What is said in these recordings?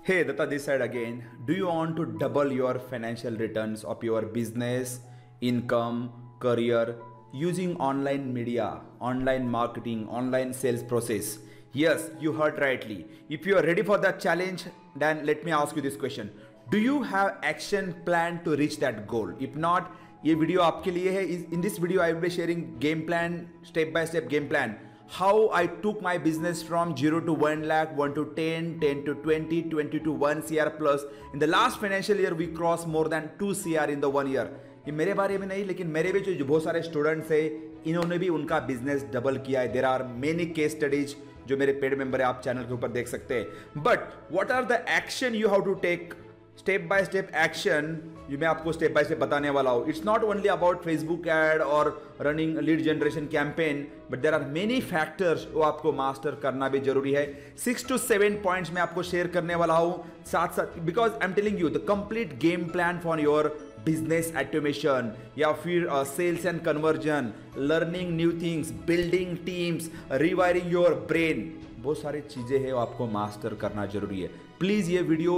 Hey, Datta this side again. Do you want to double your financial returns of your business, income, career using online media, online marketing, online sales process? Yes, you heard rightly. If you are ready for that challenge, then let me ask you this question. Do you have action plan to reach that goal? If not, ये video आपके लिए है. In this video I will be sharing game plan, step by step game plan, how I took my business from 0 to 1 lakh, 1 to 10, 10 to 20, 20 to 1 CR plus. In the last financial year we crossed more than 2 CR in the 1 year. ये मेरे बारे में नहीं, लेकिन मेरे भी जो बहुत सारे स्टूडेंट्स हैं, इन्होंने भी उनका बिजनेस डबल किया है. There are many case studies जो मेरे पेड मेंबर है, आप चैनल के ऊपर देख सकते हैं. But what are the action you have to take, step by step action ये मैं आपको स्टेप बाय स्टेप बताने वाला हूं. It's not only about Facebook ad और running lead generation campaign, but there are many factors वो आपको master करना भी जरूरी है. 6 to 7 पॉइंट्स मैं आपको शेयर करने वाला हूं साथ साथ, because I am telling you the complete game plan for your business automation या फिर sales and conversion, learning new things, building teams, rewiring your brain. बहुत सारी चीजें हैं वो आपको मास्टर करना जरूरी है. प्लीज ये वीडियो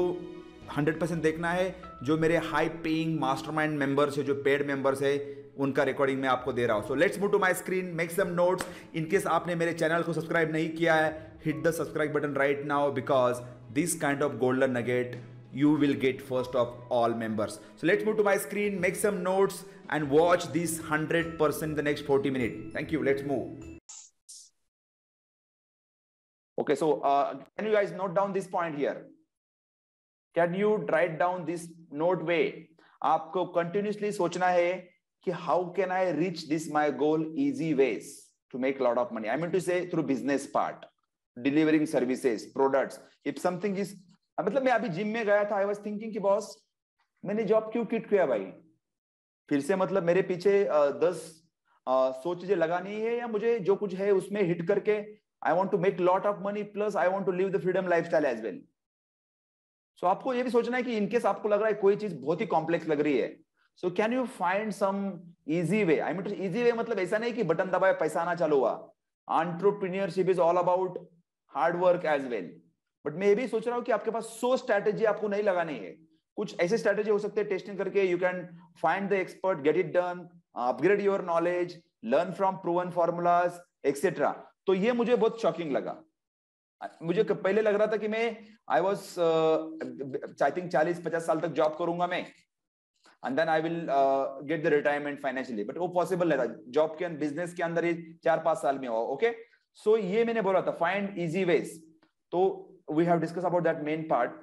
100% देखना है. जो मेरे हाई पेइंग मास्टरमाइंड मेंबर्स है, जो पेड मेंबर्स है, उनका रिकॉर्डिंग मैं आपको दे रहा हूं. So let's move to my screen, make some notes. In case आपने मेरे चैनल को सब्सक्राइब नहीं किया है, hit the subscribe button right now, because this kind of golden nugget you will get first of all members. So let's move to my screen, make some notes and watch this 100% the next 40 minutes. Thank you. Let's move. Okay, so can you guys note down this point here? Can you write down this note way? आपको continuously सोचना है कि how can I reach this my goal easy ways to make a lot of money. I mean to say through business part, delivering services, products. If something is, मतलब मैं अभी gym में गया था, आई वॉज थिंकिंग कि boss मैंने job क्यों quit किया भाई, फिर से मतलब मेरे पीछे 10 100 चीजें लगानी है, या मुझे जो कुछ है उसमें हिट करके I want to make lot of money plus I want to live the freedom lifestyle as well. So आपको ये भी सोचना है कि इनकेस आपको लग रहा है कोई चीज बहुत ही कॉम्प्लेक्स लग रही है, so can you find some easy way. I mean easy way मतलब ऐसा नहीं कि बटन दबाए पैसा आना चालू हुआ. Entrepreneurship is all about hard work as well. But मैं ये भी सोच रहा हूं कि आपके पास 100 स्ट्रैटेजी आपको नहीं लगानी है. कुछ ऐसे स्ट्रैटेजी हो सकते हैं टेस्टिंग करके you can find the expert, get it done, upgrade your knowledge, learn from proven formulas etcetera. तो ये मुझे बहुत शॉकिंग लगा. मुझे पहले लग रहा था कि मैं आई वाज आई थिंक 40-50 साल तक जॉब करूंगा मैं, and then I will get the retirement financially. But वो पॉसिबल नहीं था, जॉब के बिजनेस के अंदर ही 4-5 साल में हो. ओके, सो ये मैंने बोला था फाइंड इजी वेज. तो we have discussed about that main part.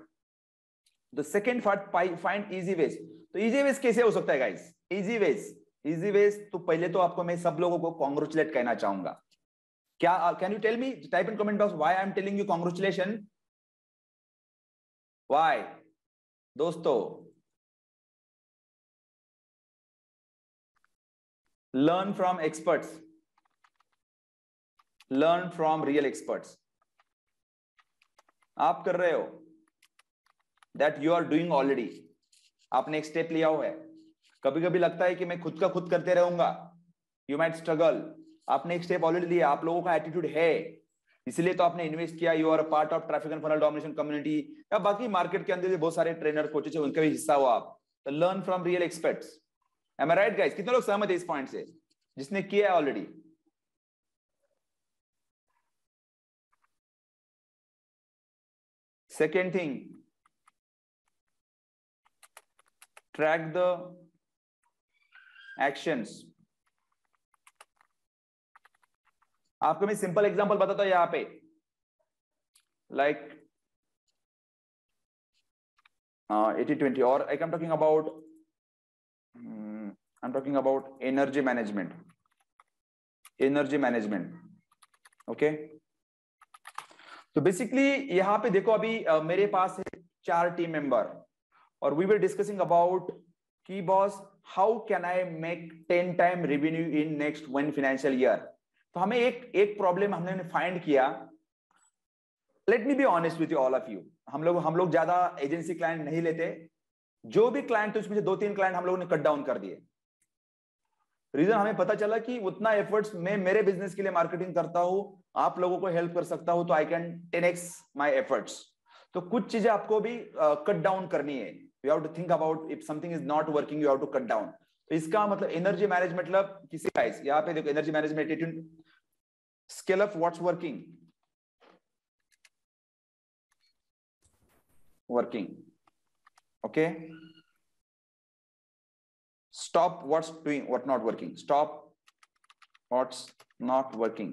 The second part, find easy ways. तो easy ways कैसे हो सकता है guys? easy ways तो पहले तो आपको मैं सब लोगों को congratulate कहना चाहूंगा. क्या can you tell me, type in comment box why I am telling you congratulation? Why? दोस्तों, learn from experts, learn from real experts. आप कर रहे हो, that you are doing already. आपने एक स्टेप लिया हुआ है. कभी कभी लगता है कि मैं खुद का खुद करते रहूंगा, यू माइट स्ट्रगल. आपने एक स्टेप ऑलरेडी लिया, आप लोगों का एटीट्यूड है, इसलिए तो आपने इन्वेस्ट किया. You are a part of traffic and funnel domination community, या बाकी मार्केट के अंदर बहुत सारे ट्रेनर कोचेस है, उनका भी हिस्सा हो आप. तो learn from real experts. Am I right guys? कितने लोग सहमत है इस पॉइंट से, जिसने किया है already? Second thing, track the actions. आपको मैं सिंपल एग्जांपल बताता हूं यहां पे, लाइक 80-20, और I'm talking about energy management. Okay. तो बेसिकली यहाँ पे देखो, अभी मेरे पास है 4 टीम मेंबर, और वी वर डिस्कसिंग अबाउट की boss how can I make 10 time revenue in next 1 financial year. तो हमें एक प्रॉब्लम हमने फाइंड किया. Let me be honest with you all of you. हम लोग ज्यादा एजेंसी क्लाइंट नहीं लेते. जो भी क्लाइंट थे उसमें से 2-3 क्लाइंट हम लोगों ने कट डाउन कर दिए. रीजन हमें पता चला कि उतना एफर्ट्स मैं मेरे बिजनेस के लिए मार्केटिंग करता हूं, आप लोगों को हेल्प कर सकता हूं, तो I can 10x my efforts. तो कुछ चीजें आपको भी कट डाउन करनी है. You have to think about if something is not working, you have to cut down. तो इसका मतलब एनर्जी मैनेजमेंट, मतलब किसी गाइस यहाँ पे देखो, energy management attitude, scale up what's working, working, okay, stop what's doing, what not working, stop what's not working.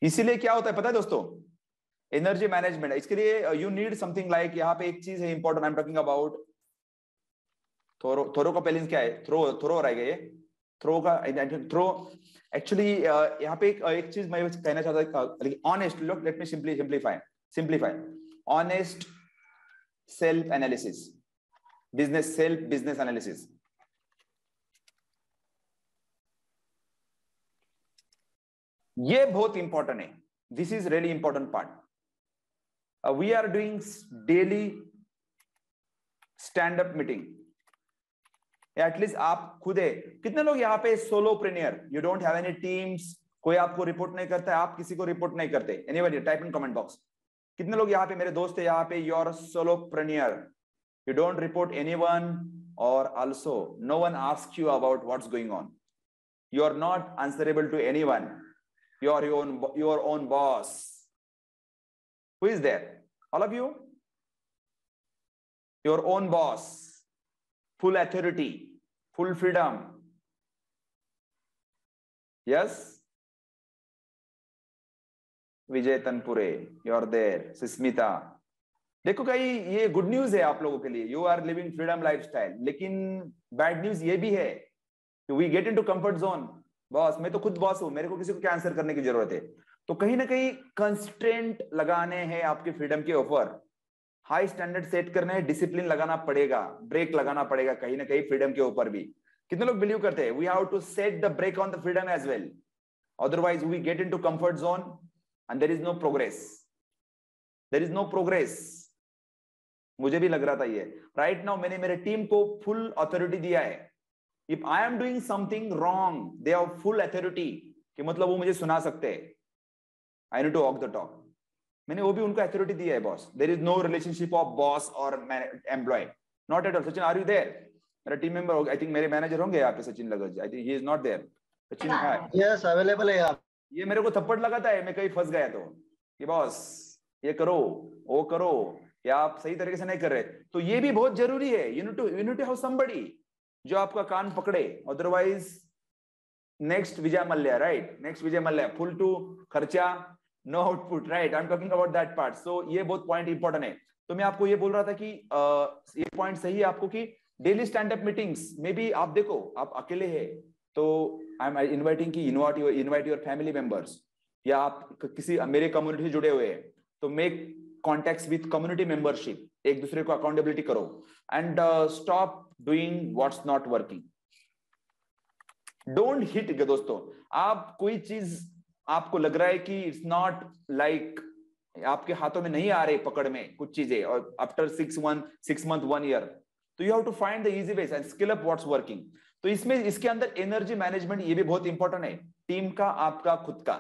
इसीलिए क्या होता है पता है दोस्तों, एनर्जी मैनेजमेंट, इसके लिए यू नीड समथिंग लाइक, यहाँ पे एक चीज है important, I am talking about thorough का पेलिंग क्या है, थ्रो रहेगा ये, थ्रो का थ्रो. एक्चुअली यहाँ पे एक चीज मैं कहना चाहता हूँ, honest, look let me simplify, honest self analysis, business analysis. ये बहुत इंपॉर्टेंट है. This is really important part. We are doing daily stand up meeting, at least आप खुद है. कितने लोग यहाँ पे solopreneur, you don't have any teams, कोई आपको रिपोर्ट नहीं करता है, आप किसी को रिपोर्ट नहीं करते? Anybody type in comment box. कितने लोग यहाँ पे मेरे दोस्त है यहाँ पे, you are solopreneur, you don't report anyone, और also no one ask you about what's going on, you are not answerable to anyone, you are your own boss. Who is there? All of you, your own boss, full authority, full freedom. Yes, Vijay Tanpure, you are there. Susmita, देखो कहीं ये good news है आप लोगों के लिए, you are living freedom lifestyle. लेकिन bad news ये भी है कि we get into comfort zone. Boss, मैं तो खुद बॉस हूं, मेरे को किसी को क्या आंसर करने की जरूरत है? तो कहीं ना कहीं कंस्ट्रेंट लगाने हैं आपके फ्रीडम के ऊपर, हाई स्टैंडर्ड सेट करना है, डिसिप्लिन लगाना पड़ेगा, ब्रेक लगाना पड़ेगा कहीं ना कहीं फ्रीडम के ऊपर भी. कितने लोग बिलीव करते हैं we have to set the brake on the freedom as well, otherwise we get into comfort zone and there is no progress, there is no progress. मुझे भी लग रहा था ये. राइट नाउ मैंने मेरे टीम को फुल अथॉरिटी दिया है. If I am doing something wrong, they have full authority, कि मतलब वो मुझे सुना सकते हैं. I need to walk the talk. मैंने वो भी उनको अथॉरिटी दिया है boss. There is no relationship of boss और employee, not at all. Sachin, are you there? मेरा टीम मेंबर, आई थिंक मेरे मैनेजर होंगे यहाँ पे, सचिन लगज, I think he is not there. Sachin है? यस, अवेलेबल है यार. ये मेरे को थप्पड़ लगाता है मैं कहीं फंस गया तो, कि बॉस ये करो, वो करो, या आप सही तरीके से नहीं कर रहे. तो ये भी बहुत जरूरी है. You need to have somebody जो आपका कान पकड़े, otherwise next Vijay Mallya, right, next Vijay Mallya, full to खर्चा, no output, right. I am talking about that part. So ये बहुत पॉइंट इंपॉर्टेंट है. तो मैं आपको ये बोल रहा था कि ये पॉइंट सही है आपको कि डेली स्टैंड अप मीटिंग्स में भी आप देखो, आप अकेले हैं तो आई एम इनवाइटिंग कि इनवाइट योर फैमिली मेंबर्स, या आप किसी मेरे कम्युनिटी से जुड़े हुए हैं तो make contacts with community membership, एक दूसरे को अकाउंटेबिलिटी करो, and stop doing what's not working. Don't hit. दोस्तों, आप कोई चीज आपको लग रहा है कि इट्स नॉट लाइक आपके हाथों में नहीं आ रहे पकड़ में कुछ चीजें, और आफ्टर 6 मंथ 1 ईयर, तो you have to find the easy ways and skill up what's working. तो इसमें इसके अंदर एनर्जी मैनेजमेंट ये भी बहुत इंपॉर्टेंट है, टीम का, आपका खुद का.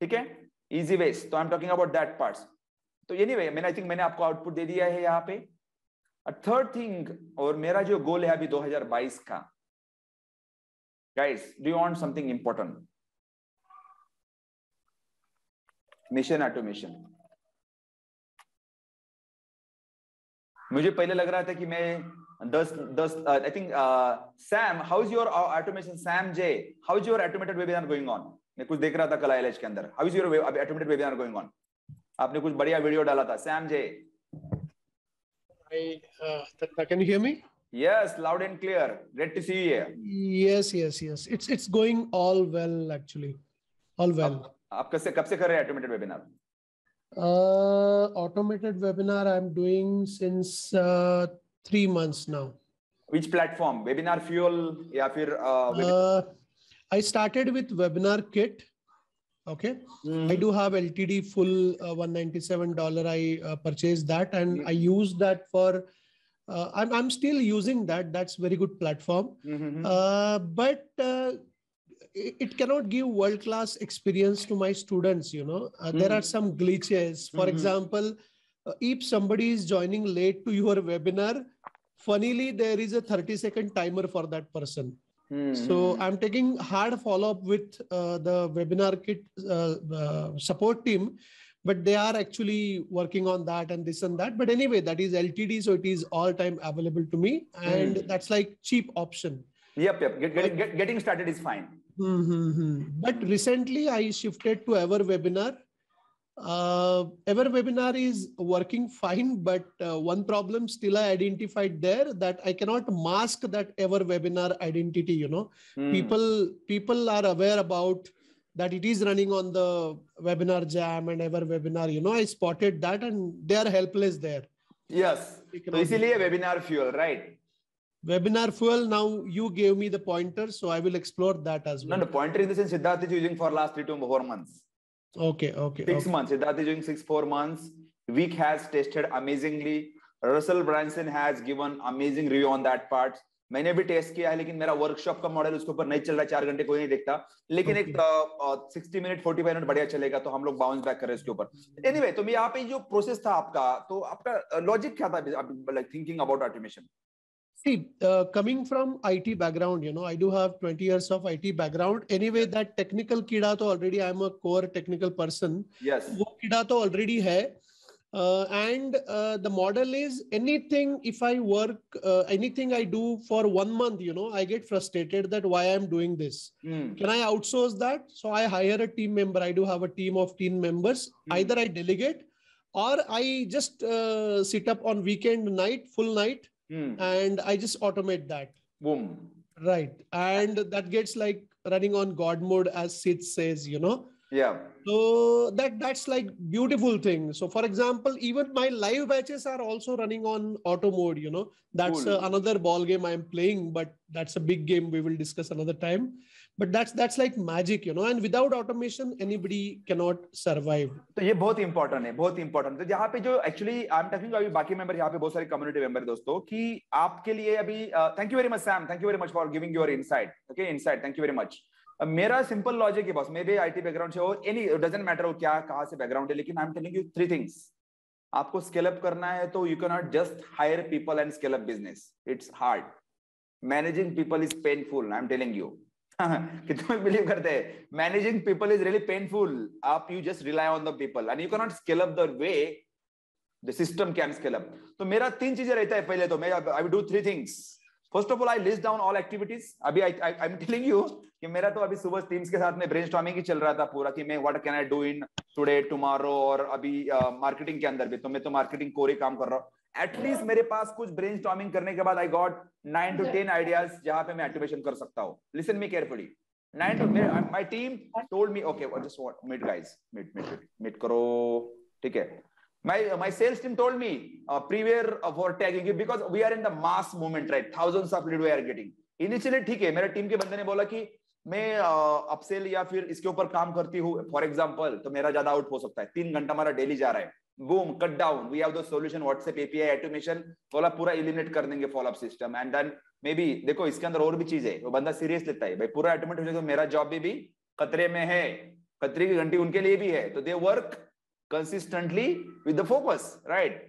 ठीक है, इजी वेज. तो आई am talking about that parts. तो एनीवे, मैंने आई थिंक मैंने आपको आउटपुट दे दिया है यहाँ पे. थर्ड थिंग, और मेरा जो गोल है अभी 2022 का, guys, do you want something important? Mission automation. मुझे पहले लग रहा था कि मैं 10 I think Sam, how is your automation? Sam J, how is your automated webinar going on? मैं कुछ देख रहा था कल आईएलएच के अंदर. How is your automated webinar going on? आपने कुछ बढ़िया वीडियो डाला था, Sam J. Can you hear me? Yes, loud and clear. Great to see you here. Yes. It's going all well actually. All well. आप कब से कर रहे हैं automated webinar? Automated webinar I'm doing since 3 months now. Which platform? Webinar Fuel या फिर I started with Webinar Kit. Okay. I do have LTD full $197. I purchased that and I use that for. I'm still using that. That's very good platform. But it cannot give world class experience to my students, you know. There are some glitches. For example, if somebody is joining late to your webinar, funnily there is a 30-second timer for that person. So I'm taking hard follow-up with the webinar kit support team, but they are actually working on that and this and that. But anyway, that is LTD, so it is all time available to me, and that's like cheap option. Yep. Getting started is fine. But recently I shifted to Ever Webinar. Ever Webinar is working fine, but one problem still I identified there, that I cannot mask that Ever Webinar identity. You know, people are aware about that it is running on the Webinar Jam and Ever Webinar. You know, I spotted that, and they are helpless there. Yes. So इसीलिए Webinar Fuel, right? Webinar Fuel. Now you gave me the pointer, so I will explore that as well. No, pointer in the sense Siddharth is using for last 3 to 4 months. Okay. 6 months. Siddharth is doing 4 months. Week has tested amazingly. Russell Brunson has given amazing review on that part. मैंने भी test किया है, लेकिन मेरा workshop का model उसके ऊपर नहीं चल रहा है, 4 घंटे कोई नहीं देखता, लेकिन एक 60 मिनट 45 मिनट बढ़िया चलेगा, तो हम लोग बाउंस बैक कर रहे हैं उसके ऊपर. एनीवे, तो यहाँ पे जो प्रोसेस था आपका, तो आपका लॉजिक क्या था, like thinking about automation? See, coming from IT background, you know, I do have 20 years of IT background. Anyway, that technical kida to already, I'm a core technical person. Yes. वो kida to already hai. And the model is anything, if I work, anything I do for 1 month, you know, I get frustrated that why I'm doing this. Can I outsource that? So I hire a team member. I do have a team of 10 members. Either I delegate or I just sit up on weekend night, full night. And I just automate that. Boom. Right. And that gets like running on God mode, as Sid says, you know. Yeah. So that's like beautiful thing. So for example, even my live batches are also running on auto mode, you know. That's cool. Another ball game I'm playing, but that's a big game we will discuss another time. But that's like magic, you know, and without automation, anybody cannot survive. तो ये बहुत important है, बहुत important. तो यहाँ पे जो actually I am talking, अभी बाकी मेंबर, यहाँ पे बहुत सारे कम्युनिटी मेंबर दोस्तों, कि आपके लिए अभी thank you very much Sam, thank you very much for giving your insight. Okay, insight, thank you very much. मेरा सिंपल लॉजिक है बॉस, मे भी आईटी बैकग्राउंड से हो, एनी डजंट मैटर हो क्या कहाँ से बैकग्राउंड है, लेकिन I am telling you 3 things. आपको स्केल अप करना है तो you can not just hire people and scale up business. It's hard. Managing people is painful. I am telling you. कितने बिलीव करते हैं, managing people is really painful. आप you just rely on the people and you can not scale up the way the system can scale up. तो मेरा 3 चीजें रहता है. पहले तो मैं I will do 3 things. First of all, I list down all activities. अभी आई am telling you कि मेरा तो अभी सुबह टीम्स के साथ में ब्रेनस्टॉर्मिंग ही चल रहा था पूरा, कि मैं what can I do in today tomorrow, और अभी मार्केटिंग के अंदर भी, तो मैं तो मार्केटिंग कोर ही काम कर रहा हूँ. एटलीस्ट मेरे पास कुछ ब्रेनस्टॉर्मिंग करने के बाद आई गॉट 9 to 10 आइडियाज जहां पे मैं ऑटोमेशन कर सकता हूँ. Listen me carefully. 9 to my team told me, okay, just what, meet guys, meet करो, ठीक है. My sales team told me prepare for tagging, because we are in the mass movement, right? Thousands of lead we are getting. Initially ठीक है, मेरे team के बंदे ने बोला कि मैं अपसेल या फिर इसके ऊपर काम करती हूँ फॉर एग्जांपल, तो मेरा ज्यादा आउट हो सकता है. 3 घंटा हमारा डेली जा रहा है. Boom, cut down. We have the solution, WhatsApp API automation, बोला पूरा एलिमिनेट कर देंगे follow up system. And then maybe देखो इसके अंदर और भी चीज है, वो बंदा सीरियस लेता है, भाई पूरा ऑटोमेट हो जाएगा, मेरा जॉब भी खतरे में है, खतरे की घंटी उनके लिए भी है. तो they work consistently with the focus, right?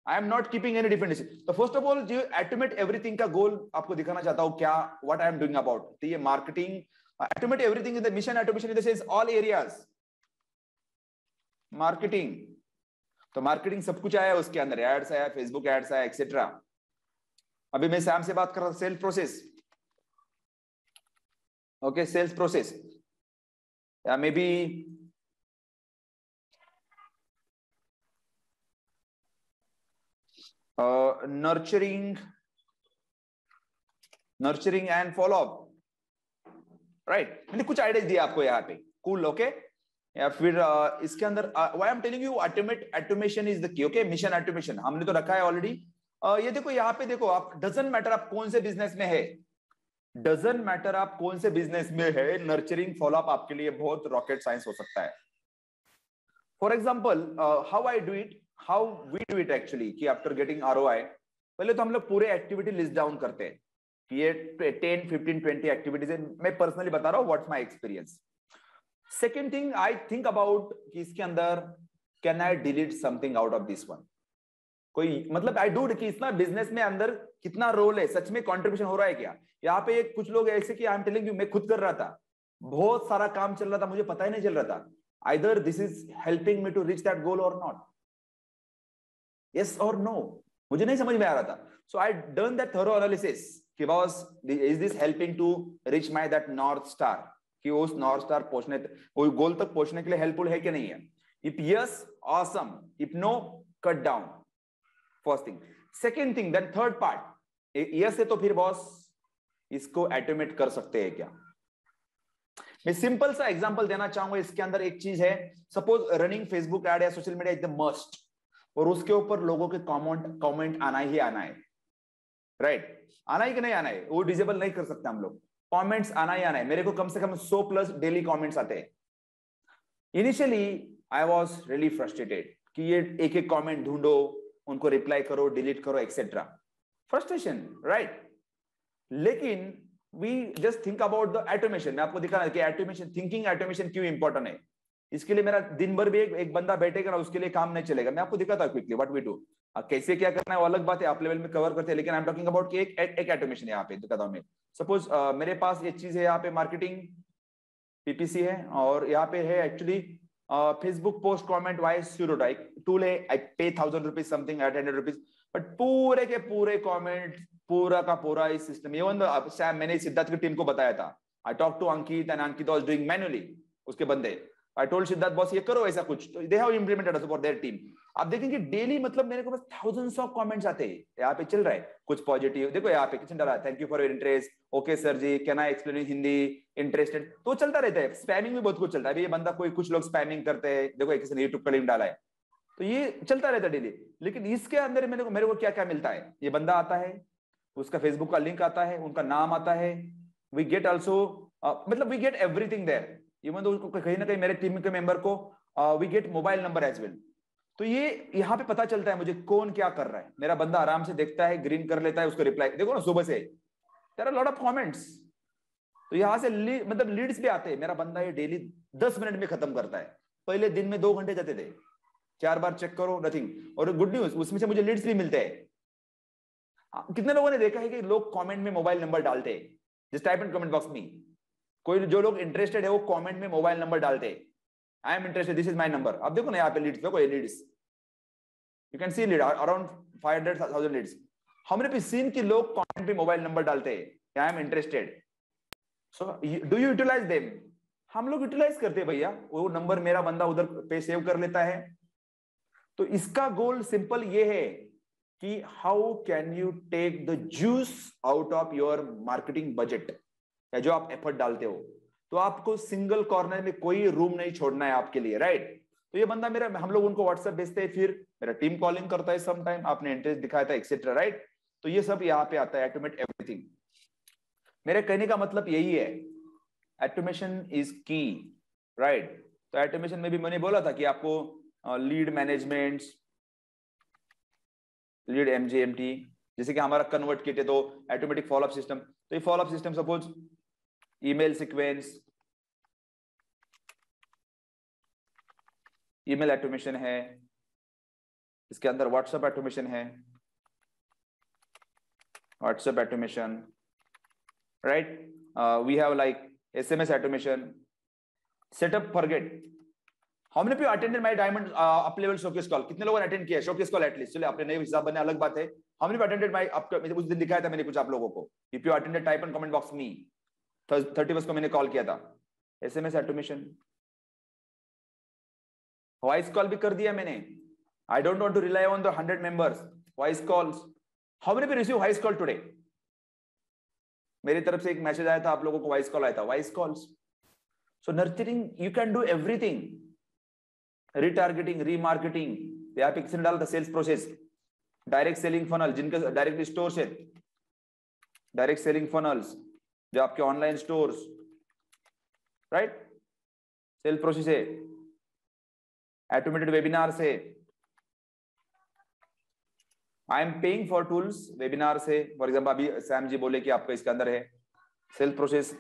I am not keeping any difference. तो फर्स्ट ऑफ ऑल जो ऑटोमेट एवरीथिंग का गोल आपको दिखाना चाहता हूँ, क्या what I am doing about. तो ये marketing automate everything in the mission automation in the sense all areas. Marketing, तो मार्केटिंग सब कुछ आया उसके अंदर, एड्स आया, फेसबुक एड्स आया, एक्सेट्रा. अभी मैं सैम से बात कर रहा हूं, sales process. Okay, sales process, या maybe nurturing and follow up, right? मैंने कुछ आइडियाज दिया आपको यहाँ पे. Cool, okay. या फिर इसके अंदर why I am telling you automation is the key. Okay, mission automation हमने तो रखा है ऑलरेडी. ये देखो यहाँ पे देखो, आप डजंट मैटर आप कौन से बिजनेस में है, डजंट मैटर आप कौन से बिजनेस में है, नर्चरिंग फॉलोअप आपके लिए बहुत रॉकेट साइंस हो सकता है. For example, how I do it, how we do it actually, कि आफ्टर गेटिंग आरओआई, पहले तो हम लोग पूरे एक्टिविटी लिस्ट डाउन करते हैं. कि ये 10, 15, 20 एक्टिविटीज है। मैं पर्सनली बता रहा हूँ what's my experience. Second thing I think about कि इसके अंदर can I delete something out of this one, कोई मतलब आई डू कि इसमें बिजनेस में अंदर कितना रोल है, सच में कंट्रीब्यूशन हो रहा है क्या। यहाँ पे कुछ लोग ऐसे कि आई एम टेलिंग यू, मैं खुद कर रहा था, बहुत सारा काम चल रहा था, मुझे पता ही नहीं चल रहा था either this is helping me to reach that goal और नॉट, यस और नो, मुझे नहीं समझ में आ रहा था। So I done that thorough analysis कि boss is this helping to reach my that north star, कि उस नॉर्थ स्टार पहुंचने, वो गोल तक पहुंचने के लिए हेल्पफुल है कि नहीं है। If yes awesome, if no cut down, first thing. Second thing, then third part, yes है तो फिर बॉस इसको ऑटोमेट कर सकते हैं क्या। मैं सिंपल सा एग्जांपल देना चाहूंगा इसके अंदर। एक चीज है, सपोज रनिंग फेसबुक ऐड या सोशल मीडिया एकदम मस्ट, और उसके ऊपर लोगों के कमेंट आना ही आना है, राइट, आना ही कि नहीं आना है, वो डिसेबल नहीं कर सकते हम लोग, कमेंट्स आना ही आना है। मेरे को कम से कम 100 प्लस डेली कमेंट्स आते हैं। Initially I was really frustrated कि ये एक एक कमेंट ढूंढो, उनको रिप्लाई करो, डिलीट करो, एक्सेट्रा, फ्रस्ट्रेशन, राइट। लेकिन we just think about the automation. मैं आपको दिखा कि ऑटोमेशन, थिंकिंग ऑटोमेशन क्यों इंपॉर्टेंट है। इसके लिए मेरा दिन भर भी एक बंदा बैठेगा ना, उसके लिए काम नहीं चलेगा। मैं आपको दिखाता हूं क्विकली व्हाट वी डू। कैसे क्या करना है वो अलग बात है, आप लेवल में कवर करते हैं, लेकिन आई एम टॉकिंग अबाउट कि एक ऑटोमेशन है यहाँ पे दिखाता हूं मैं। सपोज मेरे पास ये चीज है, यहाँ पे मार्केटिंग पीपीसी है, और यहाँ पे है actually Facebook post comment wise pseudo tool है। आई पे 1000 रुपीज समथिंग, 800 रुपीज, बट पूरे के पूरे कमेंट, पूरा का पूरा इस सिस्टम, इवन सैम, मैंने सिद्धार्थ की टीम को बताया था, I talk to Ankit and Ankit was doing manually, उसके बंदे, आई टोल्ड सिद्धार्थ बॉस ये करो ऐसा कुछ, तो they have implemented for their team. आप देखेंगे डेली मतलब मेरे को बस थाउजेंड्स ऑफ कमेंट्स आते हैं। यहाँ पे चल रहा है कुछ पॉजिटिव, देखो यहाँ पे किचन डाला, thank you for your interest, okay sir ji, can I explain in Hindi, interested, तो चलता रहता है। स्पैमिंग भी बहुत कुछ चलता है। अभी ये बंदा कोई, कुछ लोग स्पैमिंग करते हैं, देखो किसी ने यूट्यूब का लिंक डाला है, तो ये चलता रहता है डेली। लेकिन इसके अंदर मेरे को क्या क्या मिलता है, ये बंदा आता है, उसका फेसबुक का लिंक आता है, उनका नाम आता है, वी गेट ऑल्सो मतलब we get everything there, even तो कहीं ना कहीं मेरे टीम के मेंबर को we get mobile number as well. तो ये यहाँ पे पता चलता है मुझे कौन क्या कर रहा है। मेरा बंदा आराम से देखता है, ग्रीन कर लेता है, उसको रिप्लाई देखो ना, सुबह से there are lot of comments, तो यहाँ से मतलब लीड्स भी आते हैं। मेरा बंदा ये डेली 10 मिनट में खत्म करता है, पहले दिन में 2 घंटे जाते थे, 4 बार चेक करो, नथिंग। और गुड न्यूज, उसमें से मुझे लीड्स भी मिलते हैं। कितने लोगों ने देखा है कि लोग कमेंट में मोबाइल नंबर डालते हैं, just type in comment box में, कोई जो लोग इंटरेस्टेड है वो कमेंट में मोबाइल नंबर डालते हैं, I am interested, this is my number. अब देखो ना यहाँ पे लीड्स, देखो ये leads, you can see lead around 500,000 leads. हमने भी सीन कि लोग कमेंट में मोबाइल नंबर डालते हैं, I am interested, so do you utilize them. हम लोग यूटिलाइज करते हैं भैया, वो नंबर मेरा बंदा उधर पे सेव कर लेता है। तो इसका गोल सिंपल ये है कि how can you take the juice out of your marketing budget, या जो आप एफर्ट डालते हो, तो आपको सिंगल कॉर्नर में कोई रूम नहीं छोड़ना है आपके लिए, राइट। तो ये बंदा मेरा, हम लोग उनको व्हाट्सएप भेजते हैं, फिर मेरा टीम कॉलिंग करता है, सम टाइम आपने इंटरेस्ट दिखाया था, एक्सेट्रा, राइट। तो ये सब यहाँ पे आता है, ऑटोमेट एवरीथिंग। मेरे कहने का मतलब यही है, ऑटोमेशन इज की, राइट। तो ऑटोमेशन में भी मैंने बोला था कि आपको लीड मैनेजमेंट, लीड एमजीएमटी, जैसे कि हमारा कन्वर्ट किट है तो ऑटोमेटिक फॉलोअप सिस्टम, तो ये follow up system suppose email sequence, email automation है, इसके अंदर व्हाट्सएप ऑटोमेशन है, WhatsApp automation, right. We have like SMS automation, setup forget. How many people attended my diamond up level showcase call, कितने लोगों ने attend किया शोकेस कॉल एटलीस्ट, चलिए आपने नए हिसाब बने अलग बात है। How many attended my up, उस दिन दिखाया था मैंने कुछ आप लोगों को, if you attended type in comment box मी, 31 को मैंने कॉल किया था। एसएमएस ऑटोमेशन, वॉइस कॉल भी कर दिया मैंने, I don't want to rely on the 100 members, voice calls. How many people receive voice call today, मेरी तरफ से एक मैसेज आया था, आप लोगों को वॉइस कॉल आया था, voice calls. So nurturing, you can do everything, retargeting, remarketing, यहाँ पे किसने डाला था, sales process, direct selling funnel, जिनके डायरेक्ट स्टोर्स है, डायरेक्ट सेलिंग फनल्स, जो आपके online stores, right, sale process है, ऑटोमेटेड वेबिनार से, I am paying for tools webinar से, फॉर एग्जाम्पल अभी सैम जी बोले कि आपका इसके अंदर है सेल्स प्रोसेस।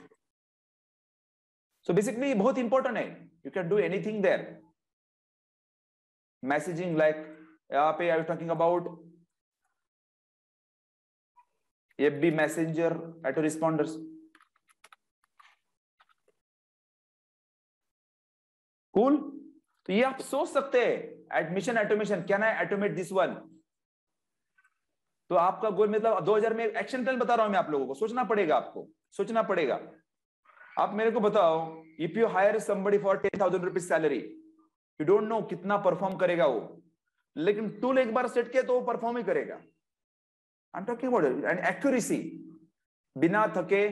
सो बेसिकली बहुत इंपॉर्टेंट है, you can do anything there. Messaging like यहाँ पे I was talking about FB messenger auto responders. Cool. तो ये आप सोच सकते हैं admission automation, can I automate this one. तो आपका गोल मतलब 2000 में एक्शन प्लान बता रहा हूं मैं आप लोगों को, सोचना पड़ेगा, आपको सोचना पड़ेगा। आप मेरे को बताओ, if you hire somebody for 10,000 rupees salary, you don't know कितना परफॉर्म करेगा वो, लेकिन टूल एक बार सेट किया तो वो परफॉर्म ही करेगा। आई am talking about and accuracy, बिना थके,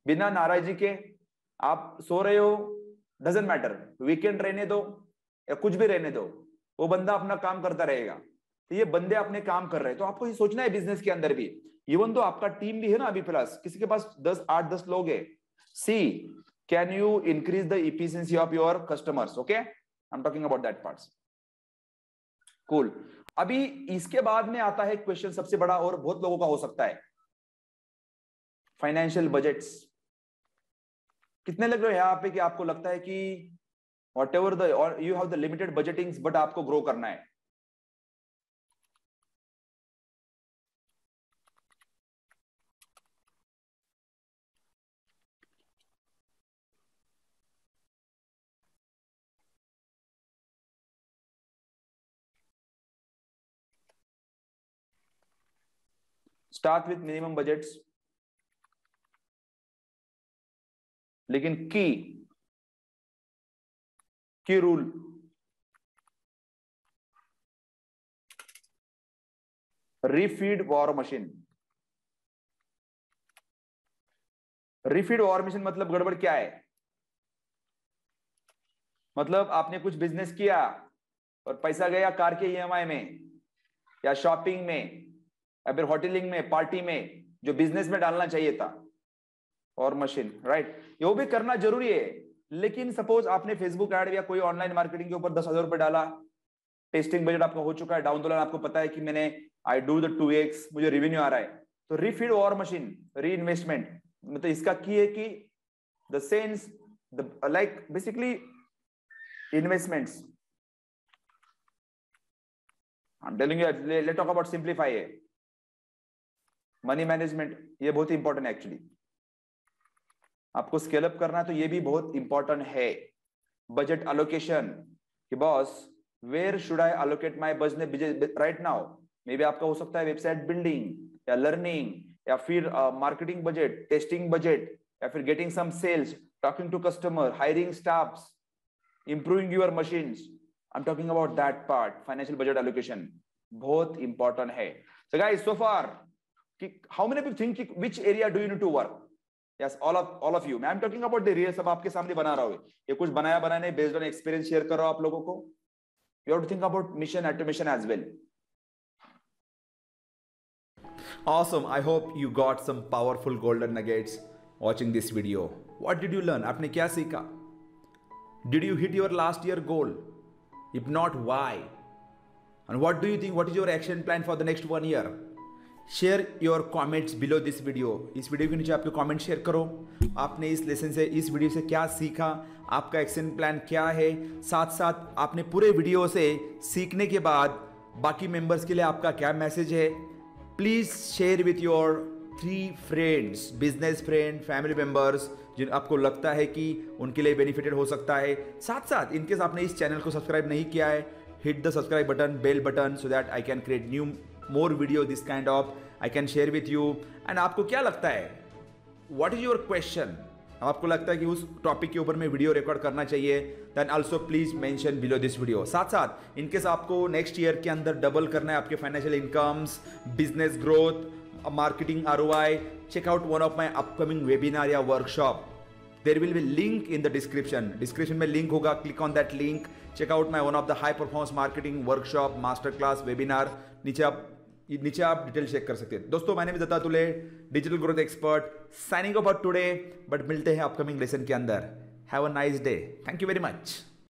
बिना नाराजगी के। आप सो रहे हो, डजंट मैटर, वीकेंड रहने दो या कुछ भी रहने दो, वो बंदा अपना काम करता रहेगा। तो ये बंदे अपने काम कर रहे हैं, तो आपको ये सोचना है बिजनेस के अंदर भी, इवन तो आपका टीम भी है ना अभी, प्लस किसी के पास 8-10 लोग है, see can you increase the efficiency of your customers. Okay, I am talking about that parts. Cool. अभी इसके बाद में आता है क्वेश्चन सबसे बड़ा और बहुत लोगों का हो सकता है, फाइनेंशियल बजट्स। कितने लग रहे हो यहाँ पे कि आपको लगता है कि वॉट एवर द और you have the limited budgetings, but आपको ग्रो करना है। स्टार्ट विथ मिनिमम बजट्स, लेकिन key rule, refeed war machine. Refeed war machine मतलब गड़बड़ क्या है? मतलब आपने कुछ बिजनेस किया और पैसा गया कार के EMI में या शॉपिंग में या फिर होटलिंग में, पार्टी में, जो बिजनेस में डालना चाहिए था, और मशीन, राइट। ये भी करना जरूरी है, लेकिन सपोज आपने फेसबुक ऐड या कोई ऑनलाइन मार्केटिंग के ऊपर 10,000 रुपए डाला, टेस्टिंग बजट आपका हो चुका है, डाउन द लाइन आपको पता है कि मैंने आई डू द 2x, मुझे रेवेन्यू आ रहा है, तो रीफीड वॉर मशीन, री इन्वेस्टमेंट, मतलब इसका की है कि the sense like basically investments. I am telling you, let's talk about simplify है मनी मैनेजमेंट। ये बहुत इंपॉर्टेंट है एक्चुअली, आपको स्केल अप करना है तो ये भी बहुत इंपॉर्टेंट है। बजट एलोकेशन कि boss where should I allocate my budget right now. Maybe आपका हो सकता है वेबसाइट बिल्डिंग या लर्निंग या फिर मार्केटिंग बजट, टेस्टिंग बजट, या फिर getting some sales, talking to customer, hiring staffs, improving your machines. I am talking about that part. Financial budget allocation बहुत इंपॉर्टेंट है। So guys, so far how many people think which area do you need to work? Yes, all of you. मैं I'm talking about the real, सब आपके सामने बना रहा हूँ, ये कुछ बनाया नहीं, based on experience शेयर कर रहा हूँ आप लोगों को। You have to think about mission automation as well. Awesome. I hope you got some powerful golden nuggets watching this video. What did you learn? आपने क्या सीखा? Did you hit your last year goal? If not, why? And what do you think? What is your action plan for the next 1 year? Share your comments below this video. इस video के नीचे आपके comment share करो, आपने इस lesson से, इस video से क्या सीखा, आपका एक्शन प्लान क्या है, साथ साथ आपने पूरे वीडियो से सीखने के बाद बाकी मेंबर्स के लिए आपका क्या मैसेज है। Please share with your 3 friends, business friend, family members, जिन आपको लगता है कि उनके लिए बेनिफिटेड हो सकता है। साथ साथ इनकेस आपने इस चैनल को सब्सक्राइब नहीं किया है, hit the subscribe button, bell button, so that I can create new more video this kind of I can share with you। and आपको क्या लगता है, what is your question, आपको लगता है कि उस टॉपिक के ऊपर में वीडियो रिकॉर्ड करना चाहिए, then also please mention below this video। साथ साथ इनकेस आपको नेक्स्ट ईयर के अंदर डबल करना है आपके financial incomes, business growth, marketing ROI, check out one of my upcoming webinar या workshop. there will be link in the description में लिंक होगा, click on that link, check out my one of the high performance marketing workshop, master class, webinar। नीचे आप detail check कर सकते हैं। दोस्तों, मैंने भी दत्ता तुले, digital growth expert, signing off for today, but मिलते हैं अपकमिंग लेसन के अंदर। Have a nice day, thank you very much.